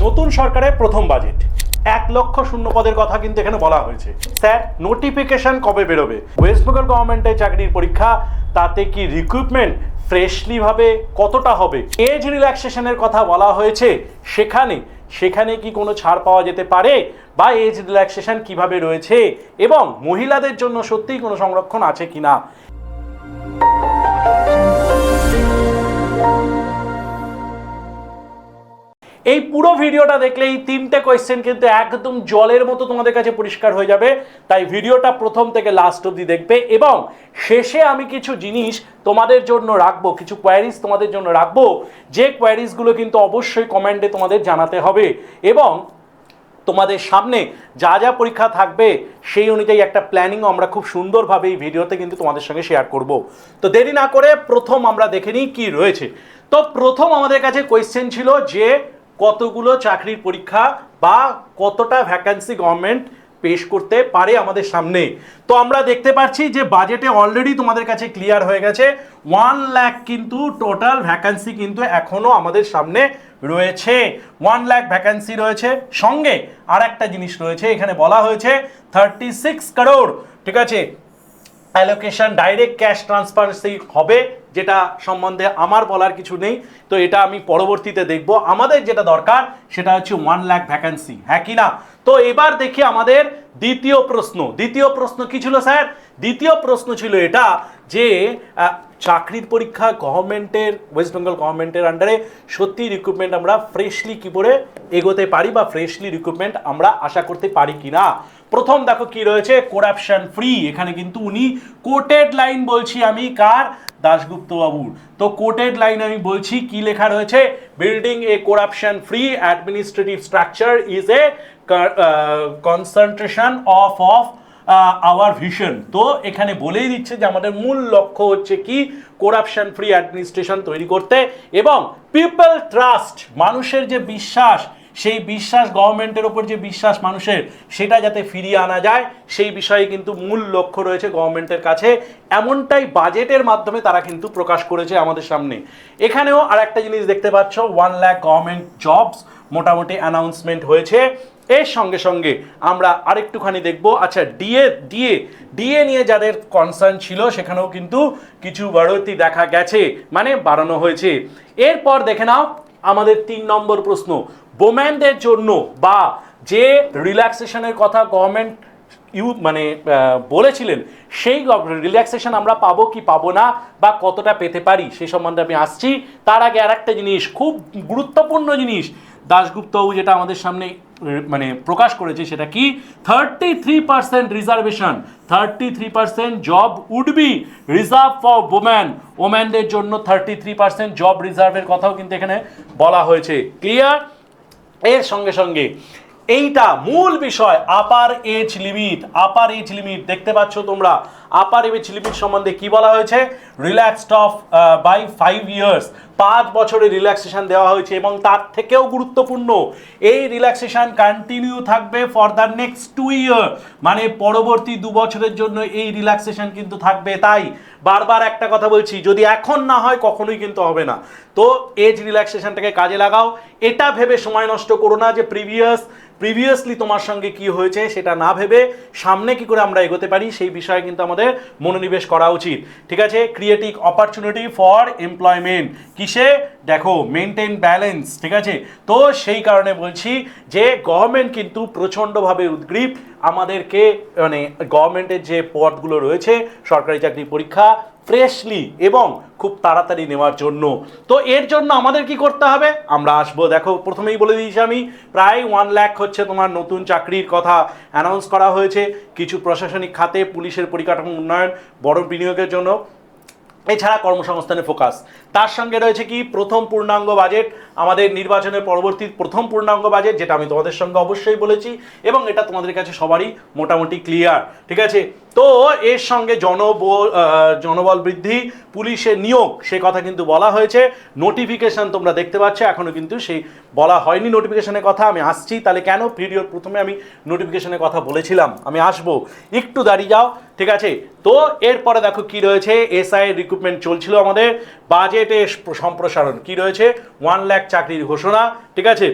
নতুন সরকারের প্রথম বাজেট 1 লক্ষ শূন্য পদের কথা কিন্তু এখানে বলা হয়েছে। স্যার নোটিফিকেশন কবে বেরোবে? ওয়েস্ট বেঙ্গল গভর্নমেন্টের চাকরির পরীক্ষা, তাতে কি রিক্রুটমেন্ট ফ্রেশলি ভাবে কতটা হবে? এজ রিল্যাক্সেশনের কথা বলা হয়েছে, সেখানে কি কোনো ছাড় পাওয়া যেতে পারে, বা এজ রিল্যাক্সেশন কিভাবে রয়েছে, এবং মহিলাদের জন্য সত্যিই কোনো সংরক্ষণ আছে কিনা? এই পুরো ভিডিওটা দেখলে এই 3টে কোয়েশ্চেন কিন্তু একদম জলের মতো তোমাদের কাছে পরিষ্কার হয়ে যাবে। তাই ভিডিওটা প্রথম থেকে লাস্ট অবধি দেখবে, এবং শেষে আমি কিছু জিনিস তোমাদের জন্য রাখবো, কিছু কোয়ারিজ তোমাদের জন্য রাখবো, যে কোয়ারিজগুলো কিন্তু অবশ্যই কমেন্টে তোমাদের জানাতে হবে, এবং তোমাদের সামনে যা যা পরীক্ষা থাকবে সেই অনুযায়ী একটা প্ল্যানিং আমরা খুব সুন্দরভাবে এই ভিডিওতে কিন্তু তোমাদের সঙ্গে শেয়ার করব। তো দেরি না করে প্রথম আমরা দেখে নিই কী রয়েছে। তো প্রথম আমাদের কাছে কোয়েশ্চেন ছিল যে কতগুলো চাকরির পরীক্ষা বা কতটা ভ্যাকান্সি গভর্নমেন্ট পেশ করতে পারে আমাদের সামনে। তো আমরা দেখতে পাচ্ছি যে বাজেটে অলরেডি তোমাদের কাছে ক্লিয়ার হয়ে গেছে 1 লাখ কিন্তু টোটাল ভ্যাকান্সি কিন্তু এখনো আমাদের সামনে রয়েছে। 1 লাখ ভ্যাকান্সি রয়েছে, সঙ্গে আর একটা জিনিস রয়েছে, এখানে বলা হয়েছে 36 করোড়, ঠিক আছে, অ্যালোকেশন ডাইরেক্ট ক্যাশ ট্রান্সপারেন্সি হবে, যেটা সম্বন্ধে আমার বলার কিছু নেই। তো এটা আমি পরবর্তীতে দেখব। আমাদের যেটা দরকার সেটা হচ্ছে 1 লাখ ভ্যাকান্সি, হ্যাঁ কি না? তো এবার দেখি আমাদের দ্বিতীয় প্রশ্ন কি ছিল স্যার? দ্বিতীয় প্রশ্ন ছিল এটা যে চাকরির পরীক্ষা গভর্নমেন্টের, ওয়েস্ট বেঙ্গল গভর্নমেন্টের আন্ডারে সত্যি রিক্রুটমেন্ট আমরা ফ্রেশলি কী করে এগোতে পারি, বা ফ্রেশলি রিক্রুটমেন্ট আমরা আশা করতে পারি কি না। প্রথম দেখো কি রয়েছে, করাপশন ফ্রি। এখানে কিন্তু উনি কোটেড লাইন বলছি আমি, কার? দাশগুপ্ত বাবুর। তো কোটেড লাইন আমি বলছি, কি লেখা রয়েছে? Building A corruption free administrative structure is a concentration of our vision. তো এখানে বলেই দিচ্ছে যে আমাদের মূল লক্ষ্য হচ্ছে কি, করাপশন ফ্রি অ্যাডমিনিস্ট্রেশন তৈরি করতে, এবং পিপল ট্রাস্ট, মানুষের যে বিশ্বাস, সেই বিশ্বাস, গভর্নমেন্টের ওপর যে বিশ্বাস মানুষের, সেটা যাতে ফিরিয়ে আনা যায়, সেই বিষয়ে কিন্তু মূল লক্ষ্য রয়েছে গভর্নমেন্টের কাছে। এমনটাই বাজেটের মাধ্যমে তারা কিন্তু প্রকাশ করেছে আমাদের সামনে। এখানেও আর একটা জিনিস দেখতে পাচ্ছ, 1 লাখ গভর্নমেন্ট জবস মোটামুটি অ্যানাউন্সমেন্ট হয়েছে। এর সঙ্গে সঙ্গে আমরা আরেকটুখানি দেখব, আচ্ছা ডিএ নিয়ে যাদের কনসার্ন ছিল সেখানেও কিন্তু কিছু বাড়তি দেখা গেছে, মানে বাড়ানো হয়েছে। এরপর দেখে নাও আমাদের 3 নম্বর প্রশ্ন, ওমেনদের জন্য বা যে রিল্যাক্সেশনের কথা গভর্নমেন্ট বলেছিলেন, সেই রিল্যাক্সেশন আমরা পাবো কি পাবো না, বা কতটা পেতে পারি, সেই সম্বন্ধে আমি আসছি। তার আগে আর একটা জিনিস, খুব গুরুত্বপূর্ণ জিনিস, দাশগুপ্তবাবু যেটা আমাদের সামনে প্রকাশ করেছে, সেটা কি? 33% reservation, 33% job would be reserve for ওমেনদের জন্য 33% জব রিজার্ভের কথাও কিন্তু এখানে বলা হয়েছে। ক্লিয়ার? এর সঙ্গে সঙ্গে এইটা মূল বিষয়, আপার এজ লিমিট দেখতে পাচ্ছ তোমরা। আপার এজ লিমিট সম্বন্ধে কি বলা হয়েছে? রিল্যাক্সড অফ বাই 5 ইয়ার্স, 5 বছরের রিল্যাক্সেশন দেওয়া হয়েছে, এবং তার থেকেও গুরুত্বপূর্ণ, এই রিল্যাক্সেশন কন্টিনিউ থাকবে ফর দ্য নেক্সট 2 ইয়ার, মানে পরবর্তী 2 বছরের জন্য এই রিল্যাক্সেশন কিন্তু থাকবে। তাই বারবার একটা কথা বলছি, যদি এখন না হয় কখনোই কিন্তু হবে না। তো এজ রিল্যাক্সেশনটাকে কাজে লাগাও। এটা ভেবে সময় নষ্ট করো না যে প্রিভিয়াসলি তোমার সঙ্গে কি হয়েছে, সেটা না ভেবে সামনে কি করে আমরা এগোতে পারি, সেই বিষয়ে কিন্তু আমাদের মনোনিবেশ করা উচিত। ঠিক আছে? ক্রিয়েটিভ অপরচুনিটি ফর এমপ্লয়মেন্ট, কিসে? দেখো, মেনটেন ব্যালেন্স, ঠিক আছে? তো সেই কারণে বলছি যে গভর্নমেন্ট কিন্তু প্রচণ্ডভাবে উদ্গ্রীব আমাদেরকে, মানে গভর্নমেন্টের যে পদগুলো রয়েছে সরকারি চাকরি পরীক্ষা ফ্রেশলি এবং খুব তাড়াতাড়ি নেওয়ার জন্য। তো এর জন্য আমাদের কি করতে হবে আমরা আসবো। দেখো, প্রথমেই বলে দিয়েছি আমি, প্রায় 1 লাখ হচ্ছে তোমার নতুন চাকরির কথা অ্যানাউন্স করা হয়েছে। কিছু প্রশাসনিক খাতে, পুলিশের পরিকাঠামো উন্নয়ন, বড় বিনিয়োগের জন্য, এছাড়া কর্মসংস্থানে ফোকাস। তার সঙ্গে রয়েছে কি? প্রথম পূর্ণাঙ্গ বাজেট, আমাদের নির্বাচনের পরবর্তী প্রথম পূর্ণাঙ্গ বাজেট, যেটা আমি তোমাদের সঙ্গে অবশ্যই বলেছি, এবং এটা তোমাদের কাছে সবারই মোটামুটি ক্লিয়ার। ঠিক আছে? তো এর সঙ্গে জনবল বৃদ্ধি, পুলিশের নিয়োগ, সে কথা কিন্তু বলা হয়েছে। নোটিফিকেশন তোমরা দেখতে পাচ্ছ, এখনো কিন্তু সেই বলা হয়নি নোটিফিকেশনের কথা। আমি আসছি, তাহলে কেন ভিডিওর প্রথমে আমি নোটিফিকেশনের কথা বলেছিলাম, আমি আসবো, একটু দাঁড়িয়ে যাও। ঠিক আছে? তো এরপরে দেখো কি রয়েছে, এসআই রিক্রুটমেন্ট চলছিল আমাদের, বাজেটে সম্প্রসারণ কি রয়েছে, 1 লাখ চাকরির ঘোষণা। ঠিক আছে?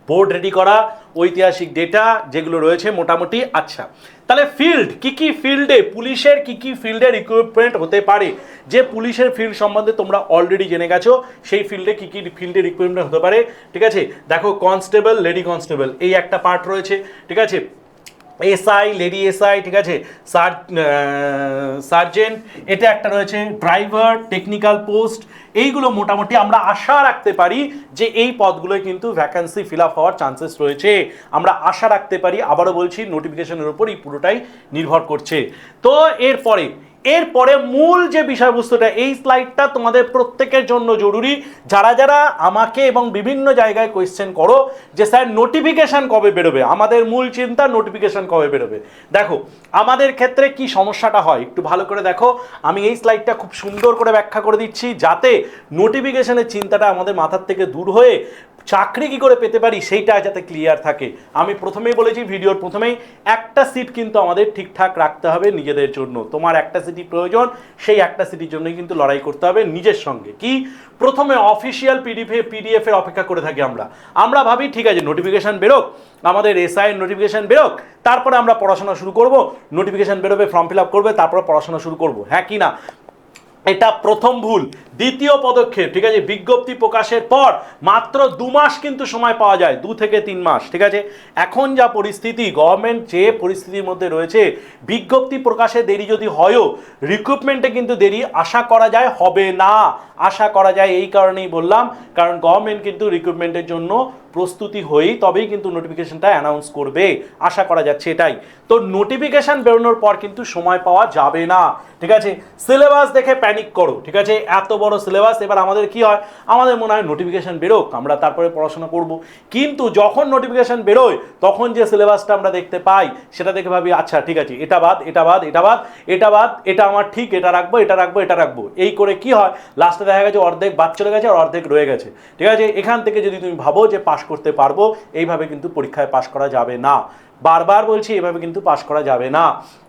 বোর্ড রেডি করা, ঐতিহাসিক ডেটা যেগুলো রয়েছে মোটামুটি। আচ্ছা, তাহলে ফিল্ড কি ফিল্ডে, পুলিশের কি ফিল্ডে রিক্রুটমেন্ট হতে পারে, যে পুলিশের ফিল্ড সম্বন্ধে তোমরা অলরেডি জেনে গেছো, সেই ফিল্ডে কি ফিল্ডে রিক্রুটমেন্ট হতে পারে। ঠিক আছে, দেখো কনস্টেবল, লেডি কনস্টেবল, এই একটা পার্ট রয়েছে। ঠিক আছে, এসআই, লেডি এসআই, ঠিক আছে, সার্জেন্ট, এটা একটা রয়েছে, ড্রাইভার, টেকনিক্যাল পোস্ট, এইগুলো মোটামুটি আমরা আশা রাখতে পারি যে এই পদগুলোয় কিন্তু ভ্যাকান্সি ফিল আপ হওয়ার চান্সেস রয়েছে, আমরা আশা রাখতে পারি। আবারও বলছি, নোটিফিকেশনের উপর এই পুরোটাই নির্ভর করছে। তো এরপরে মূল যে বিষয়বস্তুটা, এই স্লাইডটা তোমাদের প্রত্যেকের জন্য জরুরি, যারা যারা আমাকে এবং বিভিন্ন জায়গায় কোয়েশ্চেন করো যে স্যার নোটিফিকেশন কবে বেরোবে, আমাদের মূল চিন্তা নোটিফিকেশন কবে বেরোবে। দেখো আমাদের ক্ষেত্রে কি সমস্যাটা হয় একটু ভালো করে দেখো, আমি এই স্লাইডটা খুব সুন্দর করে ব্যাখ্যা করে দিচ্ছি, যাতে নোটিফিকেশনের চিন্তাটা আমাদের মাথার থেকে দূর হয়ে চাকরি কি করে পেতে পারি সেইটা যাতে ক্লিয়ার থাকে। আমি প্রথমেই বলেছি, ভিডিওর প্রথমেই, একটা সিট কিন্তু আমাদের ঠিকঠাক রাখতে হবে নিজেদের জন্য। তোমার একটা সিটই প্রয়োজন, সেই একটা সিটির জন্যই কিন্তু লড়াই করতে হবে নিজের সঙ্গে। কি প্রথমে অফিসিয়াল পিডিএফ এর অপেক্ষা করে থাকি আমরা ভাবি ঠিক আছে নোটিফিকেশন বেরোক, আমাদের এসআই নোটিফিকেশন বেরোক, তারপরে আমরা পড়াশোনা শুরু করব, নোটিফিকেশন বেরোবে, ফর্ম ফিল আপ করবে, তারপরে পড়াশোনা শুরু করব। হ্যাঁ কি না? এটা প্রথম ভুল। দ্বিতীয় পদক্ষেপ, ঠিক আছে, বিজ্ঞপ্তি প্রকাশের পর মাত্র 2 মাস কিন্তু সময় পাওয়া যায়, 2 থেকে 3 মাস। ঠিক আছে, এখন যা পরিস্থিতি, গভর্নমেন্ট যে পরিস্থিতির মধ্যে রয়েছে, বিজ্ঞপ্তি প্রকাশে দেরি যদি হয়ও, রিক্রুটমেন্টে কিন্তু দেরি আশা করা যায় হবে না। আশা করা যায় এই কারণেই বললাম, কারণ গভর্নমেন্ট কিন্তু রিক্রুটমেন্টের জন্য প্রস্তুতি হয়েই তবেই কিন্তু নোটিফিকেশনটা অ্যানাউন্স করবে, আশা করা যাচ্ছে এটাই। তো নোটিফিকেশন বেরোনোর পর কিন্তু সময় পাওয়া যাবে না। ঠিক আছে, সিলেবাস দেখে প্যানিক করো। ঠিক আছে, এত বড় সিলেবাস, এবার আমাদের কি হয়, আমাদের মনে হয় নোটিফিকেশন বেরোক, আমরা তারপরে পড়াশোনা করব। কিন্তু যখন নোটিফিকেশন বেরোয়, তখন যে সিলেবাসটা আমরা দেখতে পাই, সেটা দেখে ভাবি আচ্ছা ঠিক আছে, এটা বাদ, এটা বাদ, এটা বাদ, এটা বাদ, এটা আমার ঠিক, এটা রাখবো, এটা রাখবো, এটা রাখবো, এই করে কি হয়, লাস্টে দেখা গেছে অর্ধেক বাদ চলে গেছে আর অর্ধেক রয়ে গেছে। ঠিক আছে, এখান থেকে যদি তুমি ভাবো যে পাশ করতে পারবো, এইভাবে কিন্তু পরীক্ষায় পাশ করা যাবে না। বারবার বলছি, এভাবে কিন্তু পাশ করা যাবে না।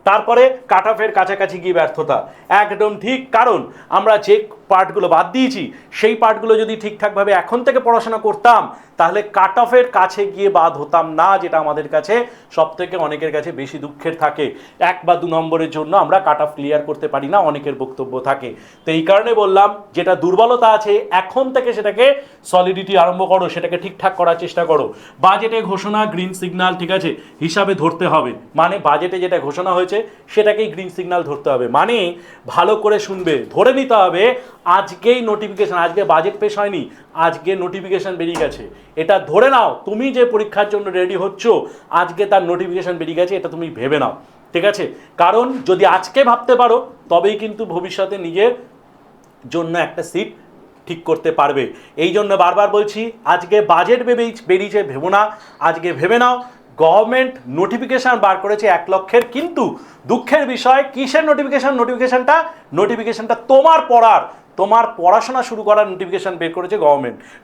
তারপরে কাট অফের কাছাকাছি গিয়ে ব্যর্থতা, একদম ঠিক। কারণ আমরা যে পার্টগুলো বাদ দিয়েছি, সেই পার্টগুলো যদি ঠিকঠাকভাবে এখন থেকে পড়াশোনা করতাম, তাহলে কাট অফের কাছে গিয়ে বাদ হতাম না, যেটা আমাদের কাছে সব থেকে অনেকের কাছে বেশি দুঃখের থাকে। 1 বা 2 নম্বরের জন্য আমরা কাট অফ ক্লিয়ার করতে পারি না, অনেকের বক্তব্য থাকে। তো এই কারণে বললাম, যেটা দুর্বলতা আছে এখন থেকে সেটাকে সলিডিটি আরম্ভ করো, সেটাকে ঠিকঠাক করার চেষ্টা করো। বাজেটে ঘোষণা গ্রিন সিগন্যাল, ঠিক আছে, হিসাবে ধরতে হবে। মানে বাজেটে যেটা ঘোষণা হয়েছে সেটাকেই গ্রিন সিগন্যাল ধরতে হবে। মানে ভালো করে শুনবে, ধরে নিতে হবে আজকেই নোটিফিকেশন, আজকে বাজেট পেশ হয়নি, আজকে নোটিফিকেশন বেরিয়ে গেছে, এটা ধরে নাও। তুমি যে পরীক্ষার জন্য রেডি হচ্ছ, আজকে তার নোটিফিকেশন বেরিয়ে গেছে, এটা তুমি ভেবে নাও। ঠিক আছে, কারণ যদি আজকে ভাবতে পারো, তবেই কিন্তু ভবিষ্যতে নিজের জন্য একটা সিট ঠিক করতে পারবে। এই জন্য বারবার বলছি, আজকে বাজেট বেরিয়েছে ভেবো না, আজকে ভেবে নাও গভর্নমেন্ট নোটিফিকেশান বার করেছে 1 লক্ষের। কিন্তু দুঃখের বিষয়, কিসের নোটিফিকেশনটা তোমার পড়াশোনা শুরু করার নোটিফিকেশান বের করেছে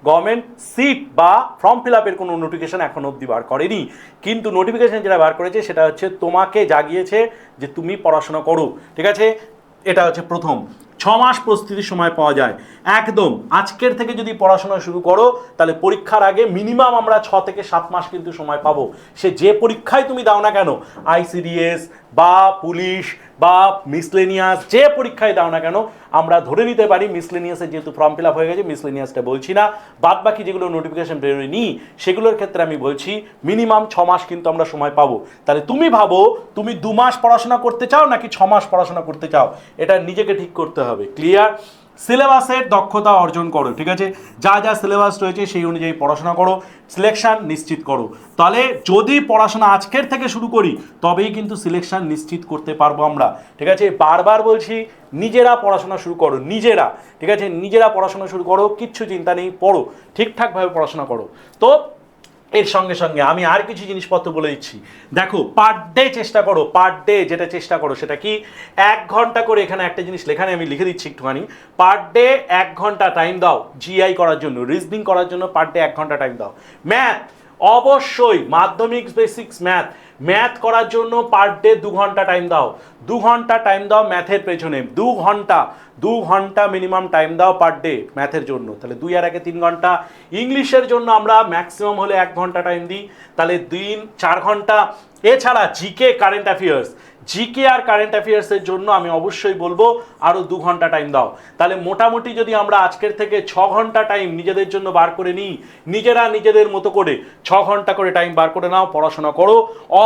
গভর্নমেন্ট সিট বা ফর্ম ফিল আপের কোনো নোটিফিকেশান এখন অবধি বার করেনি। কিন্তু নোটিফিকেশান যেটা বার করেছে সেটা হচ্ছে তোমাকে জাগিয়েছে যে তুমি পড়াশোনা করো। ঠিক আছে, এটা হচ্ছে প্রথম। 6 মাস প্রস্তুতির সময় পাওয়া যায় একদম। আজকের থেকে যদি পড়াশোনা শুরু করো, তাহলে পরীক্ষার আগে মিনিমাম আমরা 6 থেকে 7 মাস কিন্তু সময় পাবো। সে যে পরীক্ষায় তুমি দাও না কেন, আইসিডিএস বা পুলিশ বা মিসলেনিয়াস, যে পরীক্ষায় দাও না কেন, আমরা ধরে নিতে পারি মিসলেনিয়াসের যেহেতু ফর্ম ফিল আপ হয়ে গেছে, মিসলেনিয়াসটা বলছি না, বাদ বাকি যেগুলো নোটিফিকেশন বেরোয়নি সেগুলোর ক্ষেত্রে আমি বলছি মিনিমাম 6 মাস কিন্তু আমরা সময় পাবো। তাহলে তুমি ভাবো, তুমি 2 মাস পড়াশোনা করতে চাও নাকি 6 মাস পড়াশোনা করতে চাও, এটা নিজেকে ঠিক করতে হবে। ক্লিয়ার? সিলেবাসের দক্ষতা অর্জন করো। ঠিক আছে, যা যা সিলেবাস রয়েছে সেই অনুযায়ী পড়াশোনা করো, সিলেকশন নিশ্চিত করো। তাহলে যদি পড়াশোনা আজকের থেকে শুরু করি, তবেই কিন্তু সিলেকশন নিশ্চিত করতে পারবো আমরা। ঠিক আছে, বারবার বলছি, নিজেরা পড়াশোনা শুরু করো, নিজেরা। ঠিক আছে, নিজেরা পড়াশোনা শুরু করো, কিচ্ছু চিন্তা নেই, পড়ো, ঠিকঠাকভাবে পড়াশোনা করো। তো এর সঙ্গে সঙ্গে আমি আর কিছু জিনিসপত্র বলে দিচ্ছি। দেখো, পার ডে চেষ্টা করো, পার ডে যেটা চেষ্টা করো সেটা কি, 1 ঘন্টা করে, এখানে একটা জিনিস লেখা নেই, আমি লিখে দিচ্ছি একটুখানি। পার ডে 1 ঘন্টা টাইম দাও জিআই করার জন্য, রিজনিং করার জন্য পার ডে 1 ঘন্টা টাইম দাও। ম্যাথ অবশ্যই মাধ্যমিক বেসিক্স ম্যাথ করার জন্য পার ডে 2 ঘন্টা টাইম দাও, 2 ঘন্টা টাইম দাও ম্যাথের পেছনে, 2 ঘন্টা মিনিমাম টাইম দাও পার ডে ম্যাথের জন্য, তাহলে 2 আর 1 3 ঘন্টা। ইংলিশের জন্য আমরা ম্যাক্সিমাম হলে 1 ঘন্টা টাইম দিই, তাহলে 4 ঘন্টা। এছাড়া জিকে কারেন্ট অ্যাফেয়ার্স, জিকে আর কারেন্ট অ্যাফেয়ার্সের জন্য আমি অবশ্যই বলবো আরও 2 ঘন্টা টাইম দাও। তাহলে মোটামুটি যদি আমরা আজকের থেকে 6 ঘন্টা টাইম নিজেদের জন্য বার করে নিই, নিজেরা নিজেদের মতো করে 6 ঘন্টা করে টাইম বার করে নাও, পড়াশোনা করো,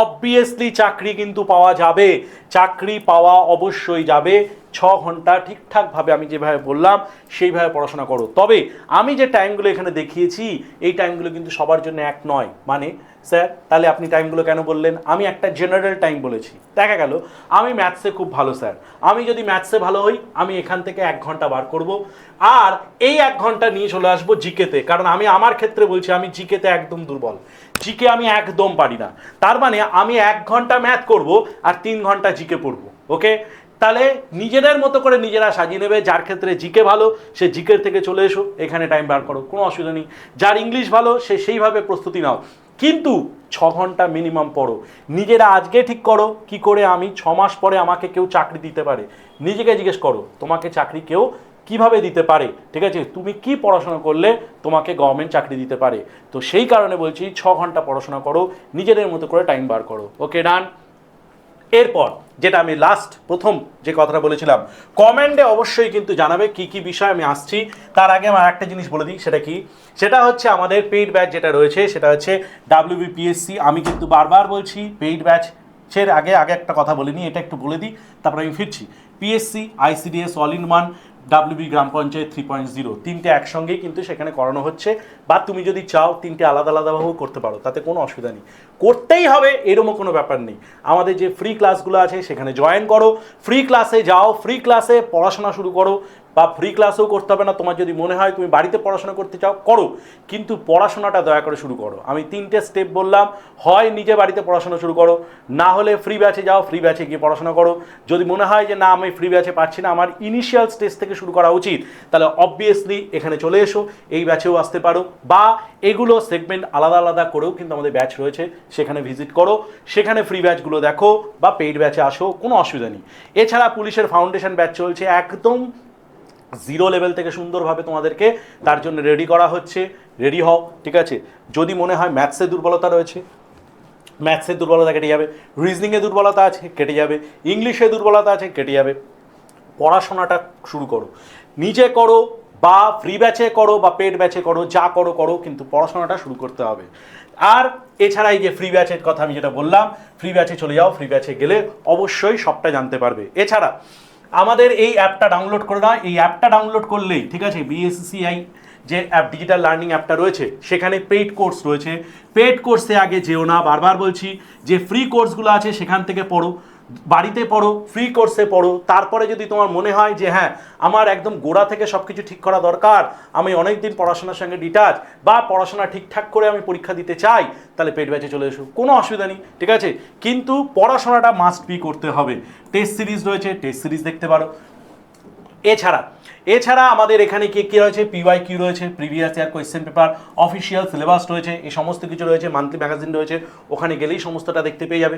অবভিয়াসলি চাকরি কিন্তু পাওয়া যাবে, চাকরি পাওয়া অবশ্যই যাবে। 6 ঘন্টা ঠিকঠাকভাবে আমি যেভাবে বললাম সেইভাবে পড়াশোনা করো। তবে আমি যে টাইমগুলো এখানে দেখিয়েছি এই টাইমগুলো কিন্তু সবার জন্য এক নয়। মানে স্যার তাহলে আপনি টাইমগুলো কেন বললেন? আমি একটা জেনারেল টাইম বলেছি। দেখা গেল আমি ম্যাথসে খুব ভালো স্যার, আমি যদি ম্যাথসে ভালো হই আমি এখান থেকে 1 ঘন্টা বার করব, আর এই 1 ঘন্টা নিয়ে চলে আসবো জিকেতে, কারণ আমি আমার ক্ষেত্রে বলছি আমি জিকেতে একদম দুর্বল, জিকে আমি একদম পারি না। তার মানে আমি 1 ঘন্টা ম্যাথ করব আর 3 ঘন্টা জিকে পড়বো। ওকে, তাহলে নিজেদের মতো করে নিজেরা সাজিয়ে নেবে। যার ক্ষেত্রে জিকে ভালো সে জিকের থেকে চলে এসো, এখানে টাইম বার করো, কোনো অসুবিধা নেই। যার ইংলিশ ভালো সে সেইভাবে প্রস্তুতি নাও, কিন্তু 6 ঘন্টা মিনিমাম পড়ো। নিজেরা আজকে ঠিক করো কি করে আমি 6 মাস পরে আমাকে কেউ চাকরি দিতে পারে, নিজেকে জিজ্ঞেস করো তোমাকে চাকরি কেউ কিভাবে দিতে পারে, ঠিক আছে, তুমি কি পড়াশোনা করলে তোমাকে গভর্নমেন্ট চাকরি দিতে পারে। তো সেই কারণে বলছি 6 ঘন্টা পড়াশোনা করো, নিজেদের মতো করে টাইম বার করো। ওকে, ডান। এরপর যেটা আমি প্রথম যে কথাটা বলেছিলাম, কমেন্টে অবশ্যই কিন্তু জানাবে কি কি বিষয় আমি আসছি। তার আগে আমার একটা জিনিস বলে দিই, সেটা কি, সেটা হচ্ছে আমাদের পেইড ব্যাচ যেটা রয়েছে সেটা হচ্ছে WBPSC। আমি কিন্তু বারবার বলছি পেইড ব্যাচের আগে একটা কথা বলিনি, এটা একটু বলে দিই তারপরে আমি ফিরছি। PSC, ICDS all in one, WB গ্রাম পঞ্চায়েত 3.0 তিনটে একসঙ্গেই কিন্তু সেখানে করানো হচ্ছে, বা তুমি যদি চাও তিনটে আলাদা আলাদাভাবেও করতে পারো, তাতে কোনো অসুবিধা নেই, করতেই হবে এরকম কোনো ব্যাপার নেই। আমাদের যে ফ্রি ক্লাসগুলো আছে সেখানে জয়েন করো, ফ্রি ক্লাসে যাও, ফ্রি ক্লাসে পড়াশোনা শুরু করো, বা ফ্রি ক্লাসেও করতে হবে না, তোমার যদি মনে হয় তুমি বাড়িতে পড়াশোনা করতে চাও করো, কিন্তু পড়াশোনাটা দয়া করে শুরু করো। আমি 3টে স্টেপ বললাম, হয় নিজে বাড়িতে পড়াশোনা শুরু করো, না হলে ফ্রি ব্যাচে যাও, ফ্রি ব্যাচে গিয়ে পড়াশোনা করো। যদি মনে হয় যে না আমি ফ্রি ব্যাচে পাচ্ছি না, আমার ইনিশিয়াল স্টেজ থেকে শুরু করা উচিত, তাহলে অবভিয়াসলি এখানে চলে এসো, এই ব্যাচেও আসতে পারো, বা এগুলো সেগমেন্ট আলাদা আলাদা করেও কিন্তু আমাদের ব্যাচ রয়েছে, সেখানে ভিজিট করো, সেখানে ফ্রি ব্যাচগুলো দেখো, বা পেইড ব্যাচে আসো, কোনো অসুবিধা নেই। এছাড়া পুলিশের ফাউন্ডেশন ব্যাচ চলছে, একদম 0 লেভেল থেকে সুন্দরভাবে তোমাদেরকে তার জন্য রেডি করা হচ্ছে, রেডি হও, ঠিক আছে। যদি মনে হয় ম্যাথসে দুর্বলতা রয়েছে, ম্যাথসের দুর্বলতা কেটে যাবে, রিজনিংয়ে দুর্বলতা আছে কেটে যাবে, ইংলিশে দুর্বলতা আছে কেটে যাবে, পড়াশোনাটা শুরু করো, নিজে করো বা ফ্রি ব্যাচে করো বা পেড ব্যাচে করো, যা করো করো, কিন্তু পড়াশোনাটা শুরু করতে হবে। আর এছাড়া এই যে ফ্রি ব্যাচের কথা আমি যেটা বললাম, ফ্রি ব্যাচে চলে যাও, ফ্রি ব্যাচে গেলে অবশ্যই সবটা জানতে পারবে। এছাড়া আমাদের এই অ্যাপটা ডাউনলোড করে নাও, এই অ্যাপটা ডাউনলোড করলেই, ঠিক আছে, BSCI যে অ্যাপ ডিজিটাল লার্নিং অ্যাপটা রয়েছে সেখানে পেইড কোর্স রয়েছে, পেইড কোর্সে আগে যেও না, বারবার বলছি, যে ফ্রি কোর্সগুলো আছে সেখান থেকে পড়ো, বাড়িতে পড়ো, ফ্রি কোর্সে পড়ো। তারপরে যদি তোমার মনে হয় যে হ্যাঁ আমার একদম গোড়া থেকে সব কিছু ঠিক করা দরকার, আমি অনেক দিন পড়াশোনার সঙ্গে ডিটাচ, বা পড়াশোনা ঠিকঠাক করে আমি পরীক্ষা দিতে চাই, তাহলে পেইড ব্যাচে চলে এসো, কোনো অসুবিধা নেই, ঠিক আছে, কিন্তু পড়াশোনাটা মাস্ট বি করতে হবে। টেস্ট সিরিজ রয়েছে, টেস্ট সিরিজ দেখতে পারো। এছাড়া আমাদের এখানে কি রয়েছে, PYQ রয়েছে, previous year question paper, official syllabus রয়েছে, এই সমস্ত কিছু রয়েছে, মান্থলি ম্যাগাজিন রয়েছে, ওখানে গেলেই সমস্তটা দেখতে পেয়ে যাবে।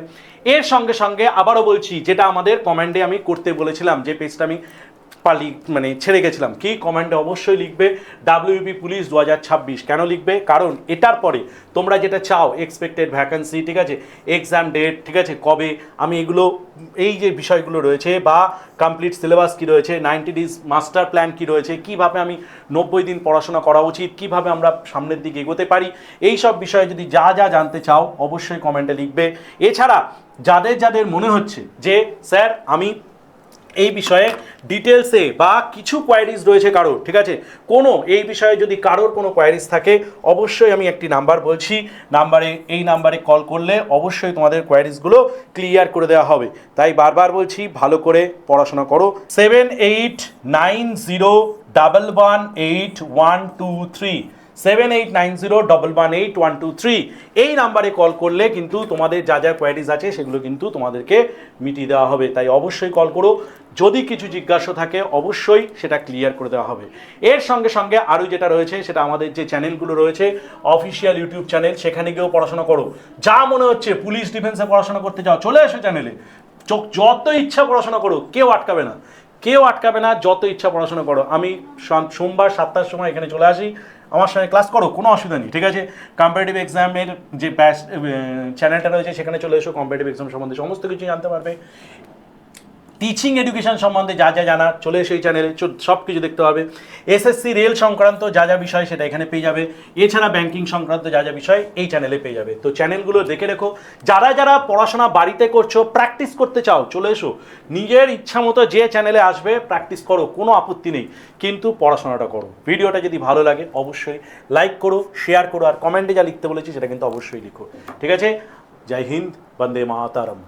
এর সঙ্গে সঙ্গে আবারও বলছি, যেটা আমাদের কমেন্টে আমি করতে বলেছিলাম, যে পেজটা আমি ছেড়ে গেছিলাম, কি কমেন্টে অবশ্যই লিখবে WBP পুলিশ 2026। কেন লিখবে? কারণ এটার পরে তোমরা যেটা চাও, এক্সপেক্টেড ভ্যাকেন্সি, ঠিক আছে, এক্সাম ডেট, ঠিক আছে, কবে, আমি এগুলো, এই যে বিষয়গুলো রয়েছে, বা কমপ্লিট সিলেবাস কি রয়েছে, 90 ডেজ মাস্টার প্ল্যান কি রয়েছে, কিভাবে আমি 90 দিন পড়াশোনা করা উচিত, কিভাবে আমরা সামনের দিকে এগোতে পারি, এই সব বিষয়ে যদি যা জানতে চাও অবশ্যই কমেন্টে লিখবে। এছাড়া যাদের মনে হচ্ছে যে স্যার আমি এই বিষয়ে ডিটেলসে বা কিছু কোয়ারিজ রয়েছে কারোর, ঠিক আছে, এই বিষয়ে যদি কারোর কোনো কোয়ারিজ থাকে, অবশ্যই আমি একটি নাম্বার বলছি, এই নাম্বারে কল করলে অবশ্যই তোমাদের কোয়ারিজগুলো ক্লিয়ার করে দেওয়া হবে। তাই বারবার বলছি, ভালো করে পড়াশোনা করো। 7890118123 7890118123 এই নাম্বারে কল করলে কিন্তু তোমাদের যা যা কোয়ারিজ আছে সেগুলো কিন্তু তোমাদেরকে মিটিয়ে দেওয়া হবে। তাই অবশ্যই কল করো, যদি কিছু জিজ্ঞাসা থাকে অবশ্যই সেটা ক্লিয়ার করে দেওয়া হবে। এর সঙ্গে সঙ্গে আরও যেটা রয়েছে সেটা আমাদের যে চ্যানেলগুলো রয়েছে অফিসিয়াল ইউটিউব চ্যানেল, সেখানে গিয়েও পড়াশোনা করো। যা মনে হচ্ছে পুলিশ ডিফেন্সে পড়াশোনা করতে যাও, চলে এসো চ্যানেলে, যত ইচ্ছা পড়াশোনা করো, কেউ আটকাবে না, কেউ আটকাবে না, যত ইচ্ছা পড়াশোনা করো। আমি সোমবার 7টার সময় এখানে চলে আসি, আমার সঙ্গে ক্লাস করো, কোনো অসুবিধা নেই, ঠিক আছে। কম্পারেটিভ এক্সামের যে চ্যানেলটা রয়েছে সেখানে চলে এসো, কম্পারেটিভ এক্সাম সম্বন্ধে সমস্ত কিছু জানতে পারবে। টিচিং এডুকেশন সম্বন্ধে যা যা জানা চলে এসে এই চ্যানেলে সব কিছু দেখতে পাবে। এসএসসি রেল সংক্রান্ত যা যা বিষয় সেটা এখানে পেয়ে যাবে, এছাড়া ব্যাংকিং সংক্রান্ত যা যা বিষয় এই চ্যানেলে পেয়ে যাবে। তো চ্যানেলগুলো দেখে রেখো। যারা যারা পড়াশোনা বাড়িতে করছো, প্র্যাকটিস করতে চাও, চলে এসো, নিজের ইচ্ছা মতো যে চ্যানেলে আসবে প্র্যাকটিস করো, কোনো আপত্তি নেই, কিন্তু পড়াশোনাটা করো। ভিডিওটা যদি ভালো লাগে অবশ্যই লাইক করো, শেয়ার করো, আর কমেন্টে যা লিখতে বলেছি সেটা কিন্তু অবশ্যই লিখো, ঠিক আছে। জয় হিন্দ, বন্দে মাতারম।